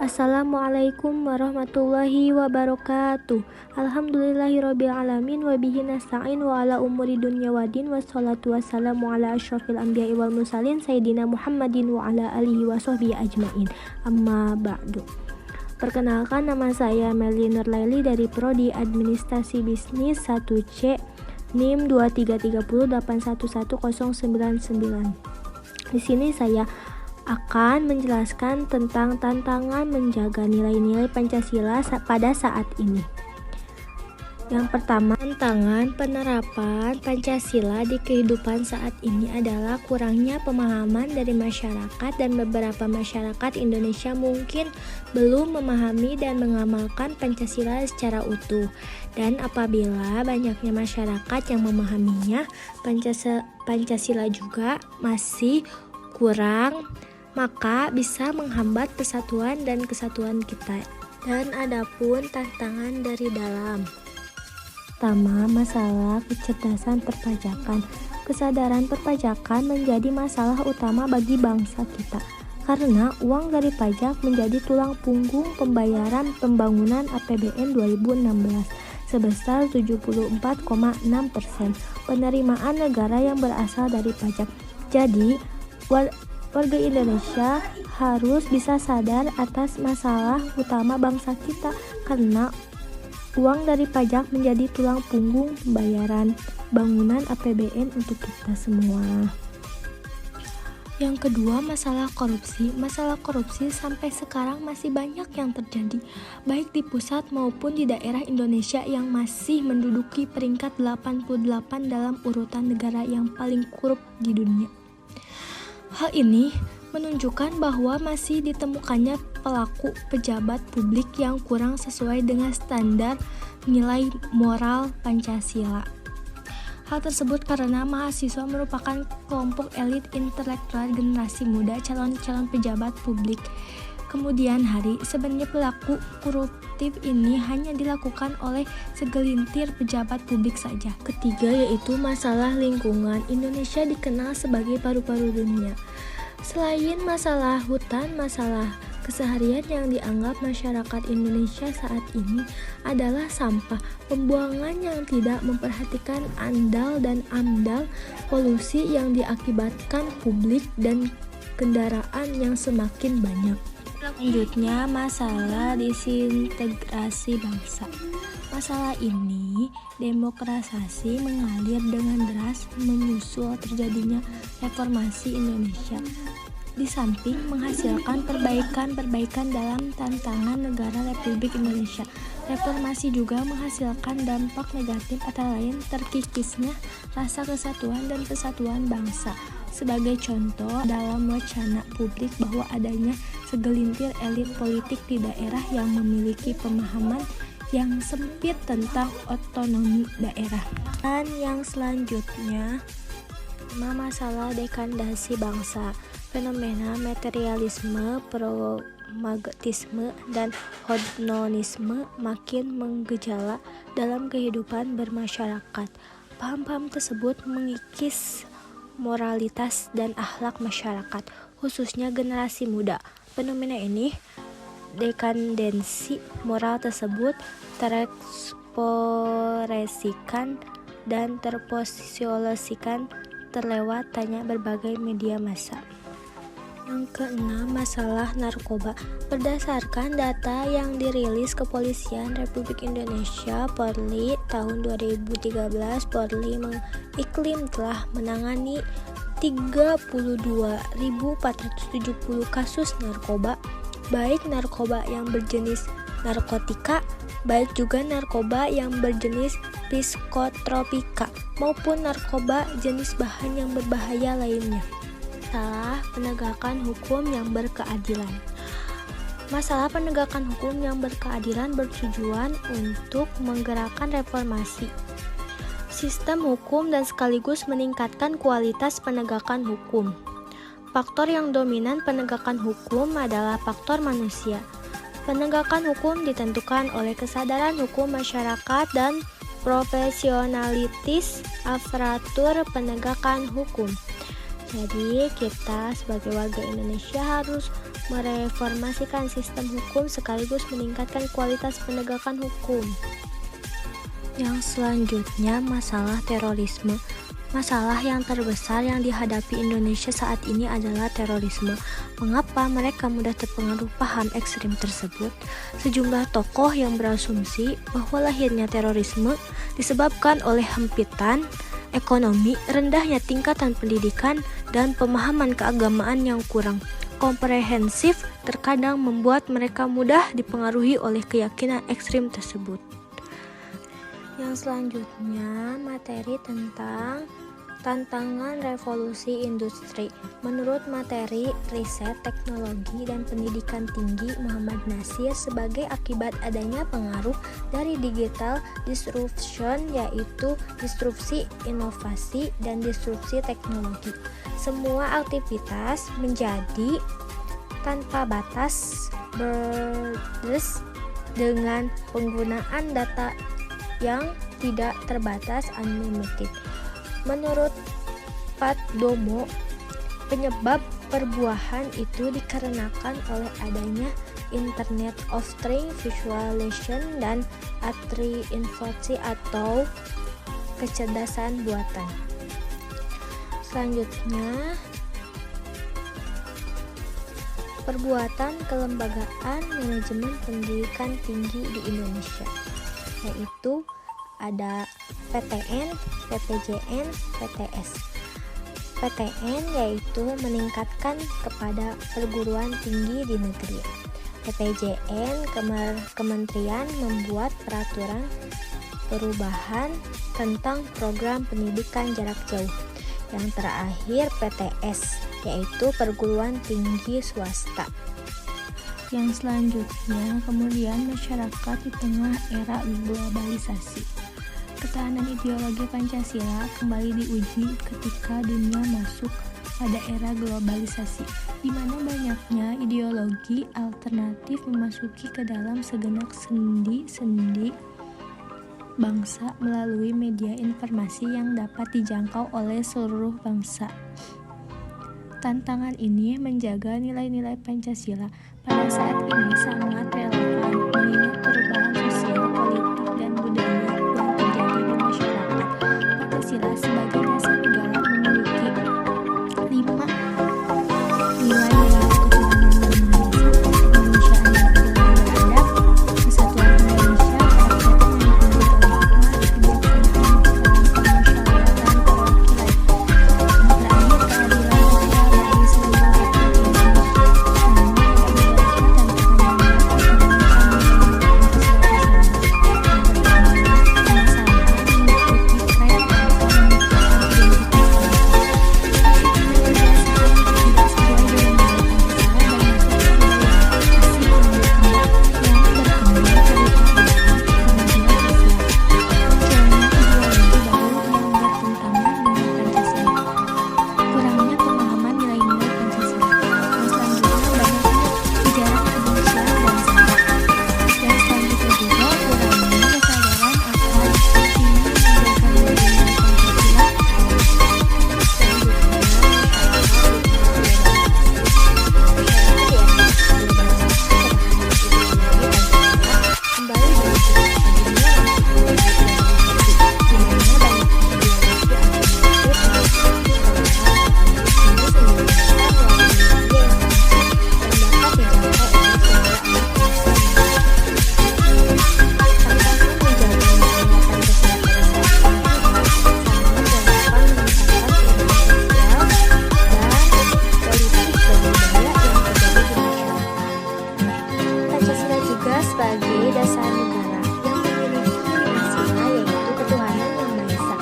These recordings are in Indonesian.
Assalamualaikum warahmatullahi wabarakatuh. Alhamdulillahirabbil alamin wa bihi nasta'in wa ala umuri dunya waddin wassalatu wassalamu ala asyrofil anbiya'i wal mursalin sayyidina Muhammadin wa ala alihi wa sahbihi ajmain. Amma ba'du. Perkenalkan, nama saya Melly Nurlaili dari Prodi Administrasi Bisnis 1C NIM 23308111099. Di sini saya akan menjelaskan tentang tantangan menjaga nilai-nilai Pancasila pada saat ini. Yang pertama, tantangan penerapan Pancasila di kehidupan saat ini adalah kurangnya pemahaman dari masyarakat, dan beberapa masyarakat Indonesia mungkin belum memahami dan mengamalkan Pancasila secara utuh. Dan apabila banyaknya masyarakat yang memahaminya, Pancasila juga masih kurang, maka bisa menghambat persatuan dan kesatuan kita. Dan adapun tantangan dari dalam, pertama, masalah kecerdasan perpajakan. Kesadaran perpajakan menjadi masalah utama bagi bangsa kita, karena uang dari pajak menjadi tulang punggung pembayaran pembangunan APBN 2016 sebesar 74,6% penerimaan negara yang berasal dari pajak. Jadi, warga Indonesia harus bisa sadar atas masalah utama bangsa kita, karena uang dari pajak menjadi tulang punggung pembayaran bangunan APBN untuk kita semua. Yang kedua, masalah korupsi. Masalah korupsi sampai sekarang masih banyak yang terjadi, baik di pusat maupun di daerah Indonesia yang masih menduduki peringkat 88 dalam urutan negara yang paling korup di dunia. Hal ini menunjukkan bahwa masih ditemukannya pelaku pejabat publik yang kurang sesuai dengan standar nilai moral Pancasila. Hal tersebut karena mahasiswa merupakan kelompok elit intelektual generasi muda calon-calon pejabat publik. Kemudian hari, sebenarnya pelaku koruptif ini hanya dilakukan oleh segelintir pejabat publik saja. Ketiga, yaitu masalah lingkungan. Indonesia dikenal sebagai paru-paru dunia. Selain masalah hutan, masalah keseharian yang dianggap masyarakat Indonesia saat ini adalah sampah, pembuangan yang tidak memperhatikan andal dan amdal, polusi yang diakibatkan publik, dan kendaraan yang semakin banyak. Selanjutnya, masalah disintegrasi bangsa. Masalah ini demokratisasi mengalir dengan deras menyusul terjadinya reformasi Indonesia. Di samping menghasilkan perbaikan dalam tantangan negara Republik Indonesia, reformasi juga menghasilkan dampak negatif, antara lain terkikisnya rasa kesatuan dan persatuan bangsa. Sebagai contoh, dalam wacana publik bahwa adanya segelintir elit politik di daerah yang memiliki pemahaman yang sempit tentang otonomi daerah. Dan yang selanjutnya, masalah dekadasi bangsa. Fenomena materialisme, pragmatisme, dan hedonisme makin menggejala dalam kehidupan bermasyarakat. Paham-paham tersebut mengikis moralitas dan akhlak masyarakat, khususnya generasi muda. Fenomena ini, dekadensi moral tersebut terekspresikan dan terposisiolosikan terlewat tanya berbagai media massa. Yang keenam, masalah narkoba. Berdasarkan data yang dirilis Kepolisian Republik Indonesia Polri tahun 2013, Polri mengklaim telah menangani 32.470 kasus narkoba, baik narkoba yang berjenis narkotika, baik juga narkoba yang berjenis psikotropika, maupun narkoba jenis bahan yang berbahaya lainnya. Masalah penegakan hukum yang berkeadilan. Masalah penegakan hukum yang berkeadilan bertujuan untuk menggerakkan reformasi sistem hukum dan sekaligus meningkatkan kualitas penegakan hukum. Faktor yang dominan penegakan hukum adalah faktor manusia. Penegakan hukum ditentukan oleh kesadaran hukum masyarakat dan profesionalitas aparatur penegakan hukum. Jadi kita sebagai warga Indonesia harus mereformasikan sistem hukum sekaligus meningkatkan kualitas penegakan hukum. Yang selanjutnya, masalah terorisme. Masalah yang terbesar yang dihadapi Indonesia saat ini adalah terorisme. Mengapa mereka mudah terpengaruh paham ekstrim tersebut? Sejumlah tokoh yang berasumsi bahwa lahirnya terorisme disebabkan oleh hempitan ekonomi, rendahnya tingkatan pendidikan, dan pemahaman keagamaan yang kurang komprehensif terkadang membuat mereka mudah dipengaruhi oleh keyakinan ekstrim tersebut. Yang selanjutnya, materi tentang tantangan revolusi industri. Menurut materi riset teknologi dan pendidikan tinggi Muhammad Nasir, sebagai akibat adanya pengaruh dari digital disruption, yaitu disrupsi inovasi dan disrupsi teknologi, semua aktivitas menjadi tanpa batas borders dengan penggunaan data yang tidak terbatas unlimited. Menurut Pat Domo, penyebab perbuahan itu dikarenakan oleh adanya Internet of Things, visualization, dan attribution atau kecerdasan buatan. Selanjutnya, perbuatan kelembagaan manajemen pendidikan tinggi di Indonesia, yaitu ada PTN, PTJN, PTS. PTN yaitu meningkatkan kepada perguruan tinggi di negeri. PTJN, kementerian membuat peraturan perubahan tentang program pendidikan jarak jauh. Yang terakhir PTS, yaitu perguruan tinggi swasta. Yang selanjutnya, kemudian masyarakat di tengah era globalisasi. Ketahanan ideologi Pancasila kembali diuji ketika dunia masuk pada era globalisasi, di mana banyaknya ideologi alternatif memasuki ke dalam segenap sendi-sendi bangsa melalui media informasi yang dapat dijangkau oleh seluruh bangsa. Tantangan ini menjaga nilai-nilai Pancasila pada saat ini sangat relevan mengingat perubahan sosial, politik, dan budaya yang terjadi di masyarakat. Pancasila sebagai dasar negara memiliki 5 nilai-nilai ketuhanan yang maha esa,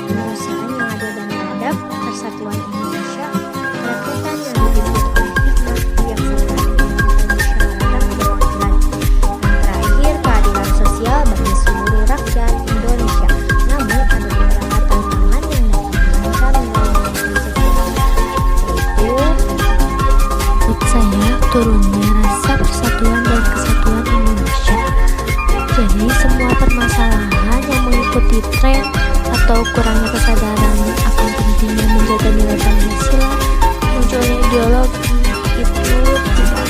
kemanusiaan yang adil dan beradab, kesatuan Indonesia, kerakyatan yang dipimpin oleh hikmah, kebijaksanaan, kemusyawaratan, perwakilan. Yang terakhir, keadilan sosial bagi seluruh rakyat Indonesia. Semua turunnya rasa persatuan dan kesatuan Indonesia. Jadi semua permasalahan yang mengikuti tren atau kurangnya kesadaran akan pentingnya menjaga nilai Pancasila, munculnya ideologi itu tidak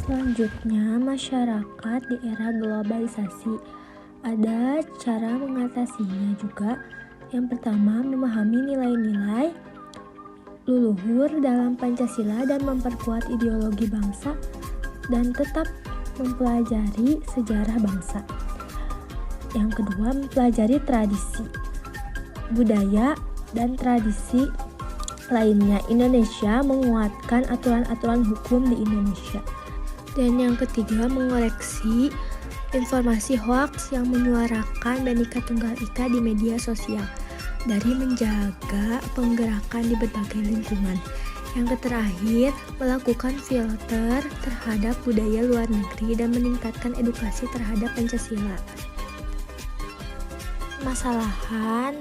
Selanjutnya, masyarakat di era globalisasi. Ada cara mengatasinya juga. Yang pertama, memahami nilai-nilai leluhur dalam Pancasila dan memperkuat ideologi bangsa dan tetap mempelajari sejarah bangsa. Yang kedua, mempelajari tradisi, budaya, dan tradisi lainnya. Indonesia menguatkan aturan-aturan hukum di Indonesia. Dan yang ketiga, mengoreksi informasi hoaks yang menyuarakan Bhinneka Tunggal Ika di media sosial dari menjaga penggerakan di berbagai lingkungan. Yang terakhir, melakukan filter terhadap budaya luar negeri dan meningkatkan edukasi terhadap Pancasila. Masalahan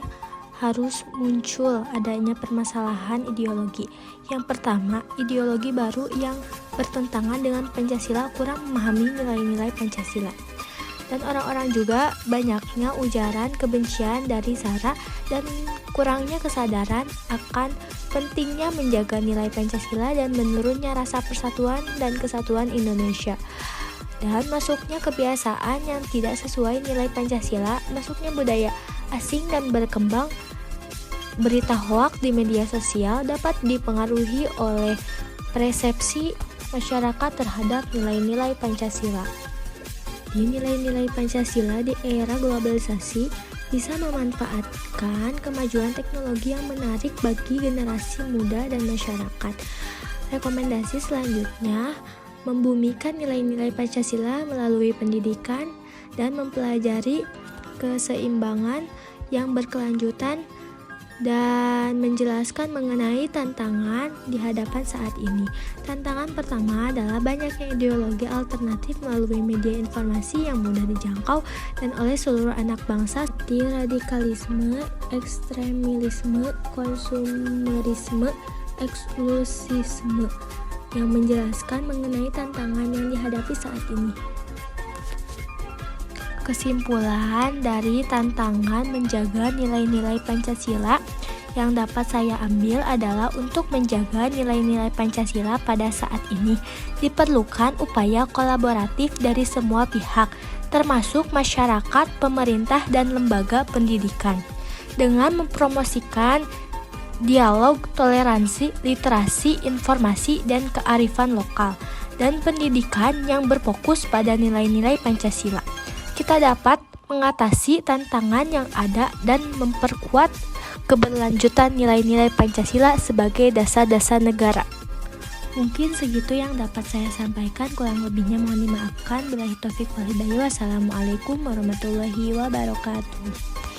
harus muncul adanya permasalahan ideologi. Yang pertama, ideologi baru yang bertentangan dengan Pancasila kurang memahami nilai-nilai Pancasila. Dan orang-orang juga banyaknya ujaran kebencian dari SARA dan kurangnya kesadaran akan pentingnya menjaga nilai Pancasila dan menurunnya rasa persatuan dan kesatuan Indonesia. Dan masuknya kebiasaan yang tidak sesuai nilai Pancasila, masuknya budaya asing dan berkembang berita hoaks di media sosial dapat dipengaruhi oleh persepsi masyarakat terhadap nilai-nilai Pancasila. Di nilai-nilai Pancasila di era globalisasi bisa memanfaatkan kemajuan teknologi yang menarik bagi generasi muda dan masyarakat. Rekomendasi selanjutnya, membumikan nilai-nilai Pancasila melalui pendidikan dan mempelajari keseimbangan yang berkelanjutan dan menjelaskan mengenai tantangan di hadapan saat ini. Tantangan pertama adalah banyaknya ideologi alternatif melalui media informasi yang mudah dijangkau dan oleh seluruh anak bangsa seperti radikalisme, ekstremisme, konsumerisme, eksklusisme yang menjelaskan mengenai tantangan yang dihadapi saat ini. Kesimpulan dari tantangan menjaga nilai-nilai Pancasila yang dapat saya ambil adalah untuk menjaga nilai-nilai Pancasila pada saat ini diperlukan upaya kolaboratif dari semua pihak, termasuk masyarakat, pemerintah, dan lembaga pendidikan, dengan mempromosikan dialog, toleransi, literasi, informasi, dan kearifan lokal, dan pendidikan yang berfokus pada nilai-nilai Pancasila. Kita dapat mengatasi tantangan yang ada dan memperkuat keberlanjutan nilai-nilai Pancasila sebagai dasar-dasar negara. Mungkin segitu yang dapat saya sampaikan, kurang lebihnya mohon dimaafkan. Billahi taufik wal hidayah. Wassalamualaikum warahmatullahi wabarakatuh.